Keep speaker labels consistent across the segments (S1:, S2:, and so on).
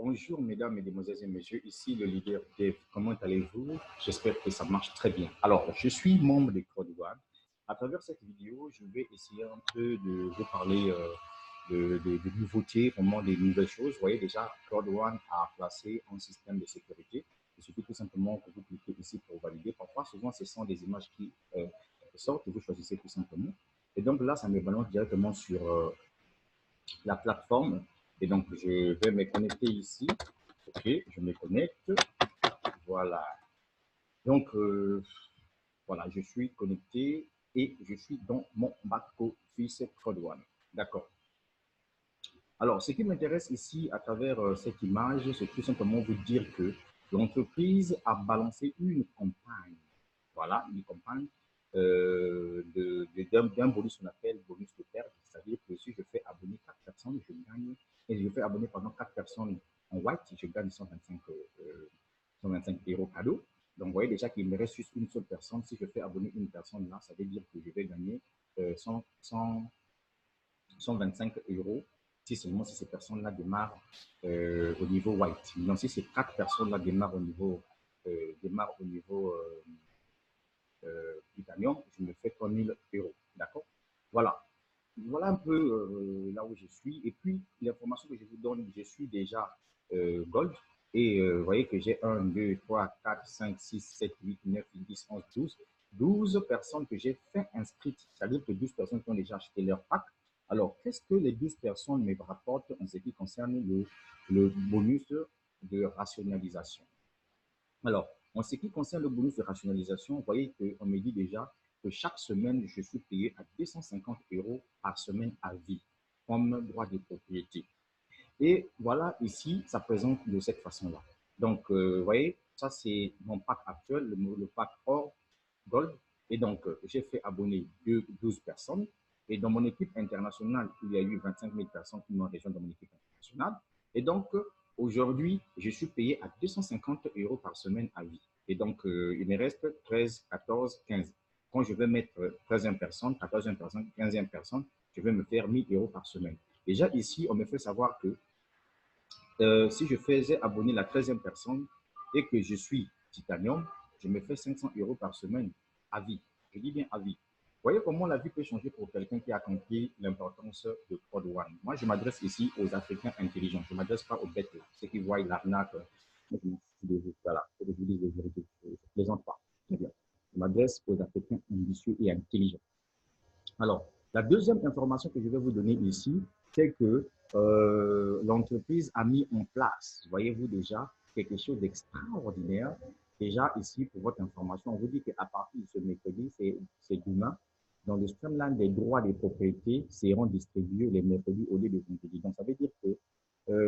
S1: Bonjour mesdames, mesdemoiselles et messieurs, ici le leader Dave. Comment allez-vous? J'espère que ça marche très bien. Alors, je suis membre de CodeOne. À travers cette vidéo, je vais essayer un peu de vous parler de nouveautés, vraiment des nouvelles choses. Vous voyez déjà, CodeOne a placé un système de sécurité. Il suffit tout simplement que vous cliquez ici pour valider. Parfois, souvent, ce sont des images qui sortent et vous choisissez tout simplement. Et donc là, ça me balance directement sur la plateforme. Et donc, je vais me connecter ici. OK, je me connecte. Voilà. Donc, voilà, je suis connecté et je suis dans mon back-office CodeOne. D'accord. Alors, ce qui m'intéresse ici à travers cette image, c'est tout simplement vous dire que l'entreprise a balancé une campagne. Voilà, une campagne d'un bonus qu'on appelle bonus de perte. C'est-à-dire que si je fais abonner 4 personnes, je gagne, et je fais abonner pendant 4 personnes en white, je gagne 125 euros cadeau. Donc, vous voyez déjà qu'il me reste juste une seule personne. Si je fais abonner une personne là, ça veut dire que je vais gagner 125 euros si seulement si ces personnes-là démarrent au niveau white. Donc, si ces 4 personnes-là démarrent au niveau, titanium, je me fais 3 000 euros. D'accord? Voilà. Voilà un peu là où je suis. Et puis, l'information que je vous donne, je suis déjà Gold. Et vous voyez que j'ai 1, 2, 3, 4, 5, 6, 7, 8, 9, 10, 11, 12. 12 personnes que j'ai fait inscrites. C'est-à-dire que 12 personnes qui ont déjà acheté leur pack. Alors, qu'est-ce que les 12 personnes me rapportent en ce qui concerne le bonus de rationalisation? Alors, en ce qui concerne le bonus de rationalisation, vous voyez qu'on me dit déjà que chaque semaine, je suis payé à 250 euros par semaine à vie comme droit de propriété. Et voilà, ici, ça présente de cette façon-là. Donc, vous voyez, ça, c'est mon pack actuel, le pack or Gold. Et donc, j'ai fait abonner 12 personnes. Et dans mon équipe internationale, il y a eu 25 000 personnes qui m'ont rejoint dans mon équipe internationale. Et donc, aujourd'hui, je suis payé à 250 euros par semaine à vie. Et donc, il me reste 13, 14, 15. Quand je vais mettre 13e personne, 14e personne, 15e personne, je vais me faire 1 000 euros par semaine. Déjà ici, on me fait savoir que si je faisais abonner la 13e personne et que je suis titanium, je me fais 500 euros par semaine à vie. Je dis bien à vie. Vous voyez comment la vie peut changer pour quelqu'un qui a compris l'importance de CodeOne. Moi, je m'adresse ici aux Africains intelligents. Je ne m'adresse pas aux bêtes, ceux qui voient l'arnaque. Voilà, je vous dis les vérités. Je ne plaisante pas. Très bien. Je m'adresse aux Africains ambitieux et intelligents. Alors, la deuxième information que je vais vous donner ici, c'est que l'entreprise a mis en place, voyez-vous déjà, quelque chose d'extraordinaire. Déjà, ici, pour votre information, on vous dit qu'à partir de ce mercredi, c'est demain, dans le streamline des droits des propriétés seront distribués les mercredis au lieu de vendredi. Donc, ça veut dire que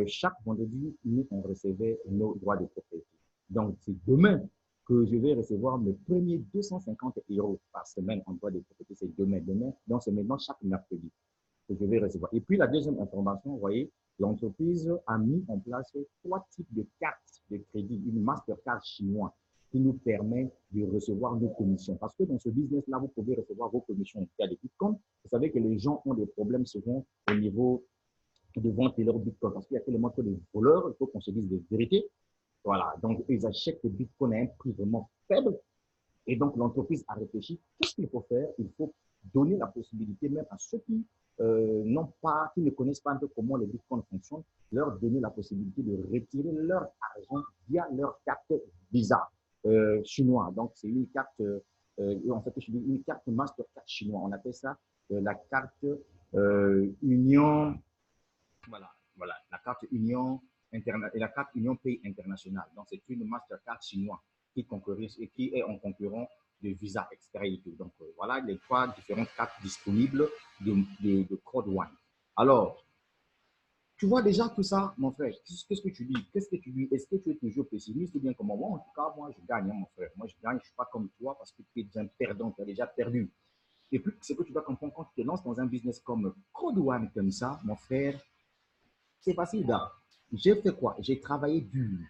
S1: chaque vendredi, nous, on recevait nos droits de propriété. Donc, c'est demain que je vais recevoir mes premiers 250 euros par semaine en droit de propriété. C'est demain. Donc, c'est maintenant chaque mercredi que je vais recevoir. Et puis, la deuxième information, vous voyez, l'entreprise a mis en place 3 types de cartes de crédit. Une Mastercard chinoise qui nous permet de recevoir nos commissions. Parce que dans ce business-là, vous pouvez recevoir vos commissions via des bitcoins. Vous savez que les gens ont des problèmes souvent au niveau de vente de leur bitcoin. Parce qu'il y a tellement de voleurs, il faut qu'on se dise des vérités. Voilà, donc ils achètent le bitcoin à un prix vraiment faible. Et donc l'entreprise a réfléchi, qu'est-ce qu'il faut faire? Il faut donner la possibilité même à ceux qui n'ont pas, qui ne connaissent pas un peu comment les bitcoins fonctionnent, leur donner la possibilité de retirer leur argent via leur carte Visa chinoise. Donc c'est une carte, en fait, une carte Mastercard chinoise. On appelle ça la carte Union, voilà, la carte Union et la carte Union Pays International. Donc, c'est une Mastercard chinoise qui est en concurrent de Visa, etc. Et tout. Donc, voilà les 3 différentes cartes disponibles de CodeOne. Alors, tu vois déjà tout ça, mon frère. Qu'est-ce que tu dis? Qu'est-ce que tu dis? Est-ce que tu es toujours pessimiste ou bien comme moi? En tout cas, moi, je gagne, hein, mon frère. Moi, je gagne. Je ne suis pas comme toi parce que tu es déjà perdant. Tu as déjà perdu. Et puis, c'est que tu dois comprendre quand tu te lances dans un business comme CodeOne, comme ça, mon frère, c'est facile, gars. J'ai fait quoi? J'ai travaillé dur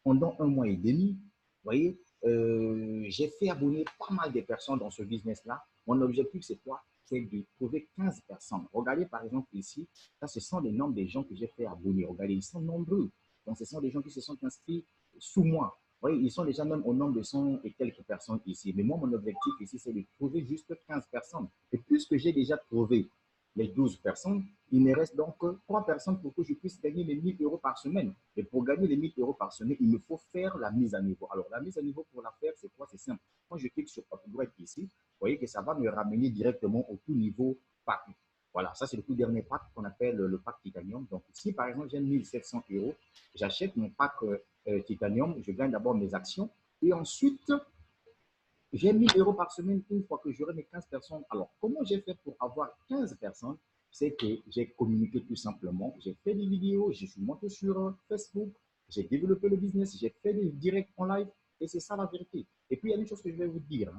S1: pendant 1 mois et demi. Vous voyez, j'ai fait abonner pas mal de personnes dans ce business-là. Mon objectif, c'est quoi? C'est de trouver 15 personnes. Regardez, par exemple, ici, ça, ce sont les nombres des gens que j'ai fait abonner. Regardez, ils sont nombreux. Donc, ce sont des gens qui se sont inscrits sous moi. Oui, ils sont déjà même au nombre de 100 et quelques personnes ici. Mais moi, mon objectif ici, c'est de trouver juste 15 personnes. Et puisque j'ai déjà trouvé les 12 personnes, il me reste donc 3 personnes pour que je puisse gagner les 1000 euros par semaine. Et pour gagner les 1000 euros par semaine, il me faut faire la mise à niveau. Alors, la mise à niveau pour la faire, c'est quoi? C'est simple. Quand je clique sur Upgrade ici, vous voyez que ça va me ramener directement au tout niveau pack. Voilà, ça c'est le tout dernier pack qu'on appelle le pack Titanium. Donc, si par exemple j'ai 1700 euros, j'achète mon pack Titanium, je gagne d'abord mes actions et ensuite j'ai 1000 euros par semaine une fois que j'aurai mes 15 personnes. Alors, comment j'ai fait pour avoir 15 personnes? C'est que j'ai communiqué tout simplement. J'ai fait des vidéos, je suis monté sur Facebook, j'ai développé le business, j'ai fait des directs en live et c'est ça la vérité. Et puis, il y a une chose que je vais vous dire.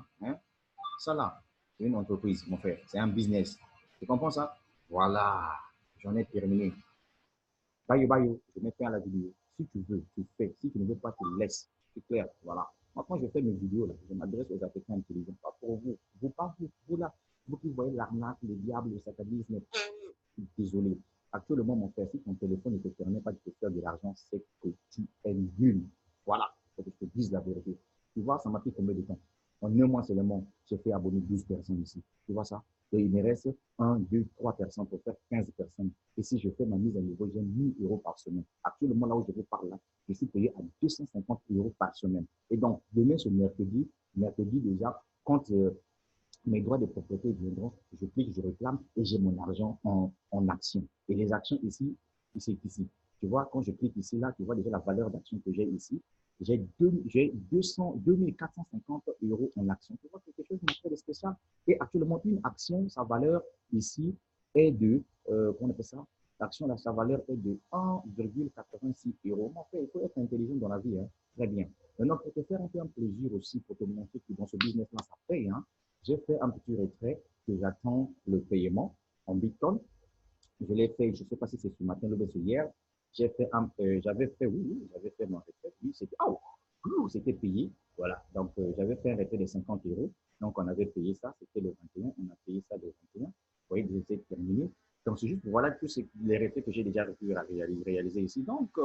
S1: Ça là, c'est une entreprise, mon frère. C'est un business. Tu comprends ça? Voilà. J'en ai terminé. Bye bye, je mets fin à la vidéo. Si tu veux, tu fais. Si tu ne veux pas, tu laisses. C'est clair. Voilà. Moi, quand je fais mes vidéos, là, je m'adresse aux Africains intelligents. Pas pour vous. Vous, pas vous. Vous, là, vous qui voyez l'arnaque, le diable, le satanisme. Désolé. Actuellement, mon frère, si ton téléphone ne te permet pas de te faire de l'argent, c'est que tu es nul. Voilà. Il faut que je te dise la vérité. Tu vois, ça m'a pris combien de temps? En un mois seulement, j'ai fait abonner 12 personnes ici. Tu vois ça? Et il me reste 1, 2, 3 personnes pour faire 15 personnes. Et si je fais ma mise à niveau, j'ai 1000 euros par semaine. Actuellement, là où je vous parle, là, je suis payé à 250 euros par semaine. Et donc, demain, ce mercredi déjà, quand mes droits de propriété viendront, je clique, je réclame et j'ai mon argent en actions. Et les actions ici, c'est ici. Tu vois, quand je clique ici, là, tu vois déjà la valeur d'action que j'ai ici. J'ai 2450 euros en actions. Tu vois quelque chose de spécial. Et actuellement, une action, sa valeur ici est de, comment on appelle ça? L'action, là, sa valeur est de 1,86 euros. En fait, il faut être intelligent dans la vie. Hein. Très bien. Maintenant, pour te faire un peu un plaisir aussi, pour te montrer que dans ce business-là, ça paye, hein, j'ai fait un petit retrait que j'attends le paiement en Bitcoin. Je l'ai fait, je ne sais pas si c'est ce matin ou c'est hier. J'avais fait, oui, j'avais fait mon retrait. Oui, c'était, c'était payé. Voilà. Donc, j'avais fait un retrait de 50 euros. Donc, on avait payé ça. C'était le 21. On a payé ça le 21. Vous voyez, j'étais terminé. Donc, c'est juste, voilà tous les retraits que j'ai déjà pu réaliser ici. Donc,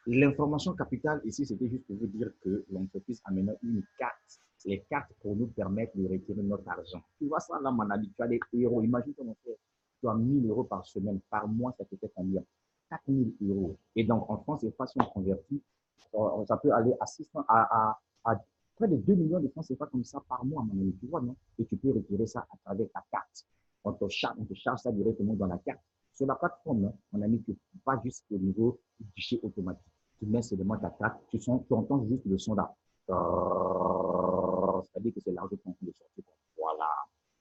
S1: l'information capitale ici, c'était juste pour vous dire que l'entreprise a maintenant une carte. Les cartes pour nous permettre de retirer notre argent. Tu vois ça là, mon ami, tu as des euros. Imagine que mon frère, tu as 1000 euros par semaine. Par mois, ça te fait combien? 4000 euros. Et donc, en France, c'est façon convertie. Ça peut aller à 600, à près de 2 millions de francs, c'est pas comme ça par mois, mon ami. Tu vois, non? Et tu peux retirer ça à travers ta carte. On te charge ça directement dans la carte. Sur la plateforme, mon ami, tu pas juste au niveau du guichet automatique. Tu mets seulement ta carte, tu entends juste le son là. C'est-à-dire que c'est l'argent qui est en train de sortir. Voilà.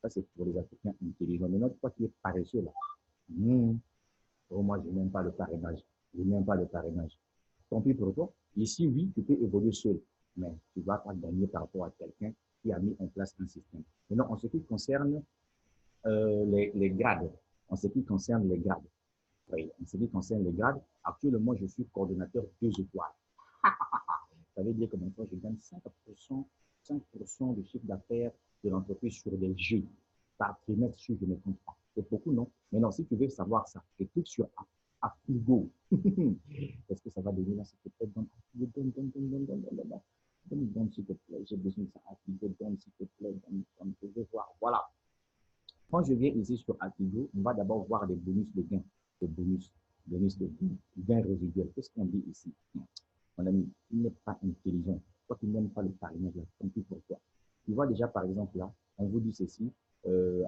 S1: Ça, c'est pour les Africains intelligents. Maintenant, toi qui es paresseux là, pour moi, je n'aime pas le parrainage. Je n'aime pas le parrainage. Tant pis pour toi. Ici, oui, tu peux évoluer seul, mais tu ne vas pas gagner par rapport à quelqu'un qui a mis en place un système. Maintenant, en ce qui concerne les grades, en ce qui concerne les grades, oui, en ce qui concerne les grades, actuellement, je suis coordonnateur 2 étoiles. Ça veut dire que maintenant, je gagne 5% du chiffre d'affaires de l'entreprise sur des jeux par trimestre si je ne compte pas. C'est beaucoup, non? Mais non, si tu veux savoir ça, je clique sur Affiligo. Est-ce que ça va donner là, s'il te plaît? Donne, s'il te plaît. J'ai besoin de ça. Affiligo, donne, s'il te plaît. Donne, je vais voir. Voilà. Quand je viens ici sur Affiligo, on va d'abord voir les bonus de gains. Les bonus de gains résiduels. Qu'est-ce qu'on dit ici? Mon ami, il n'est pas intelligent. Toi qui n'aimes pas le parrainage, tant pis pour toi. Tu vois déjà, par exemple, là, on vous dit ceci.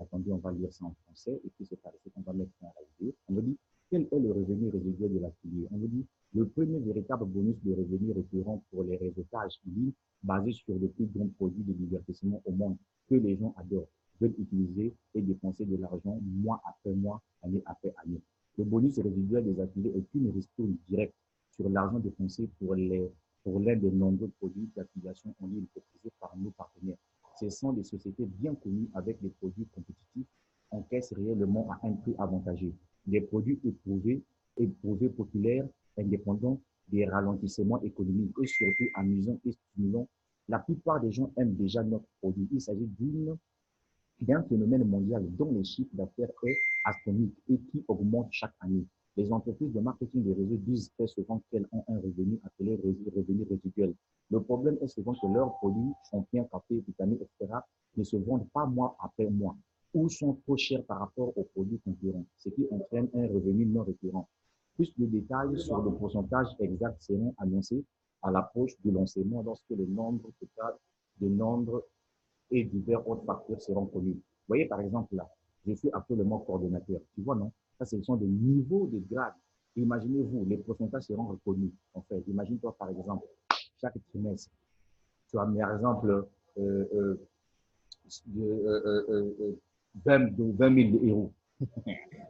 S1: Attendez, on va lire ça en français. Et puis, c'est par ici qu'on va mettre dans la vidéo. On vous dit, quel est le revenu résiduel de l'affilié? On vous dit, le premier véritable bonus de revenu récurrent pour les réseautages en ligne basé sur le plus grands produits de divertissement au monde que les gens adorent, veulent utiliser et dépenser de l'argent mois après mois, année après année. Le bonus résiduel des affiliés est une ristourne directe sur l'argent dépensé pour l'un des nombreux produits d'affiliation en ligne proposés par nos partenaires. Ce sont des sociétés bien connues avec des produits compétitifs, encaissent réellement à un prix avantageux. Des produits éprouvés populaires, indépendants, des ralentissements économiques et surtout amusants et stimulants. La plupart des gens aiment déjà notre produit. Il s'agit d'un phénomène mondial dont le chiffre d'affaires est astronomique et qui augmente chaque année. Les entreprises de marketing des réseaux disent très souvent qu'elles ont un revenu appelé revenu résiduel. Le problème est souvent que leurs produits sont bien capés, vitamines, etc., ne se vendent pas mois après mois ou sont trop chers par rapport aux produits concurrents, ce qui entraîne un revenu non récurrent. Plus de détails sur le pourcentage exact seront annoncés à l'approche du lancement lorsque le nombre total de nombres et divers autres facteurs seront connus. Vous voyez, par exemple, là, je suis actuellement coordonnateur. Tu vois, non? Ça, ce sont des niveaux de grade. Imaginez-vous, les pourcentages seront reconnus. En fait, imagine-toi, par exemple, chaque trimestre, tu as, par exemple, euh, euh, 20 000 euros.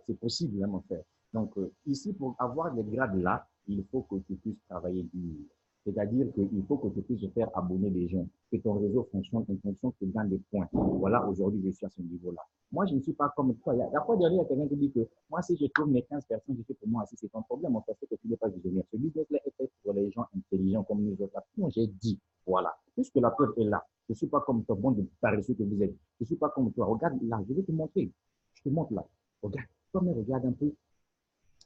S1: C'est possible, hein, mon frère. Donc, ici, pour avoir des grades là, il faut que tu puisses travailler dur. C'est-à-dire qu'il faut que tu puisses faire abonner des gens, que ton réseau fonctionne en fonction que tu gagnes des points. Voilà, aujourd'hui, je suis à ce niveau-là. Moi, je ne suis pas comme toi. La fois dernière, il y a quelqu'un qui dit que moi, si je trouve mes 15 personnes, je fais pour moi, si c'est ton problème, en fait, c'est que tu n'es pas visionnaire. Ce business-là est fait pour les gens intelligents comme nous autres. Moi, j'ai dit, voilà, puisque la preuve est là. Je ne suis pas comme toi, bon de paresseux que vous êtes. Je ne suis pas comme toi. Regarde là, je vais te montrer. Je te montre là. Regarde, toi, mais regarde un peu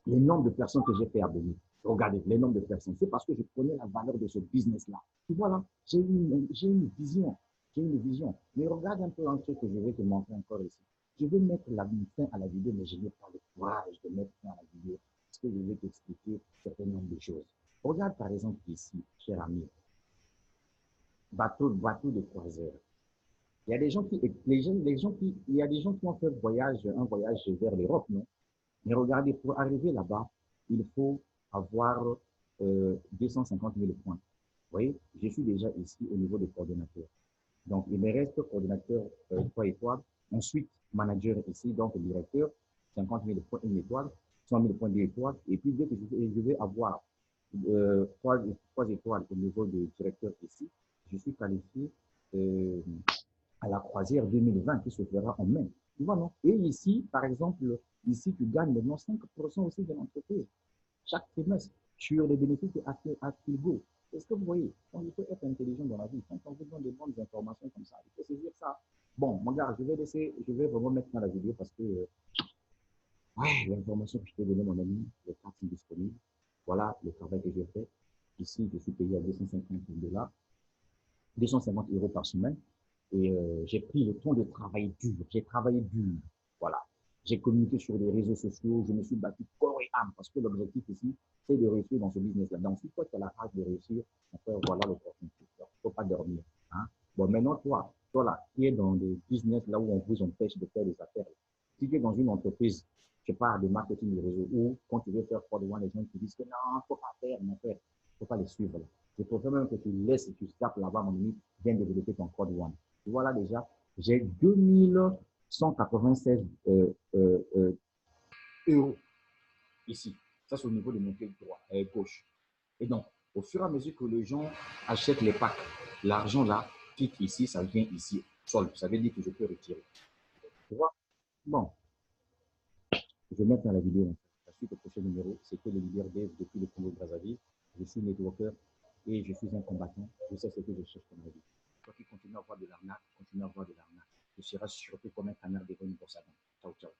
S1: les nombres de personnes que j'ai fait abonner. Regardez, les nombres de personnes. C'est parce que je connais la valeur de ce business-là. Tu vois là, j'ai une vision. J'ai une vision. Mais regarde un peu un truc que je vais te montrer encore ici. Je vais mettre la fin à la vidéo, mais je n'ai pas le courage de mettre fin à la vidéo parce que je vais t'expliquer un certain nombre de choses. Regarde par exemple ici, cher ami, bateau de croisière. Il y a des gens qui, il y a des gens qui ont fait un voyage vers l'Europe, non? Mais regardez, pour arriver là-bas, il faut avoir 250 000 points. Vous voyez, je suis déjà ici au niveau des coordonnateurs. Donc, il me reste coordonnateur 3 étoiles. Ensuite, manager ici, donc directeur, 50 000 points, 1 étoile, 100 000 points, 2 étoiles. Et puis, dès que je vais avoir 3 étoiles au niveau du directeur ici, je suis qualifié euh, à la croisière 2020 qui se fera en mai. Tu vois, non? Et ici, par exemple, ici, tu gagnes maintenant 5% aussi de l'entreprise chaque trimestre sur les bénéfices à Tilgo. Est-ce que vous voyez? Donc, il faut être intelligent dans la vie. Quand on vous donne des bonnes informations comme ça, il faut saisir ça. Bon, mon gars, je vais vraiment mettre dans la vidéo parce que ouais, l'information que je t'ai donnée, mon ami, les cartes sont disponibles. Voilà le travail que j'ai fait. Ici, je suis payé à 250 $, 250 euros par semaine. Et j'ai pris le temps de travailler dur. J'ai travaillé dur. Voilà. J'ai communiqué sur les réseaux sociaux. Je me suis battu corps et âme parce que l'objectif ici, c'est de réussir dans ce business-là. Donc, si toi, tu as la rage de réussir, voilà l'opportunité. Il ne faut pas dormir. Hein? Bon, maintenant, toi là, qui es dans des business là où on vous empêche de faire des affaires, si tu es dans une entreprise, je sais pas, de marketing de réseau, ou quand tu veux faire quoi devant les gens qui disent que non, il ne faut pas faire, mon frère, il ne faut pas les suivre. Là. Je préfère même que tu laisses et tu tapes là-bas, mon ami, viens développer ton code one. Tu vois là déjà, j'ai 2196 euros ici. Ça, c'est au niveau de mon pied droit, gauche. Et donc, au fur et à mesure que les gens achètent les packs, l'argent là quitte ici, ça vient ici, sol. Ça veut dire que je peux retirer. Tu vois? Bon, je vais mettre dans la vidéo. La suite au prochain numéro, c'était le leader Dave depuis le Congo Brazzaville. Je suis networker et je suis un combattant. Je sais ce que je cherche dans la vie. Toi qui continues à avoir de l'arnaque, continue à avoir de l'arnaque. Tu seras surtout comme un canard devant une brosse à dents. Ciao, ciao.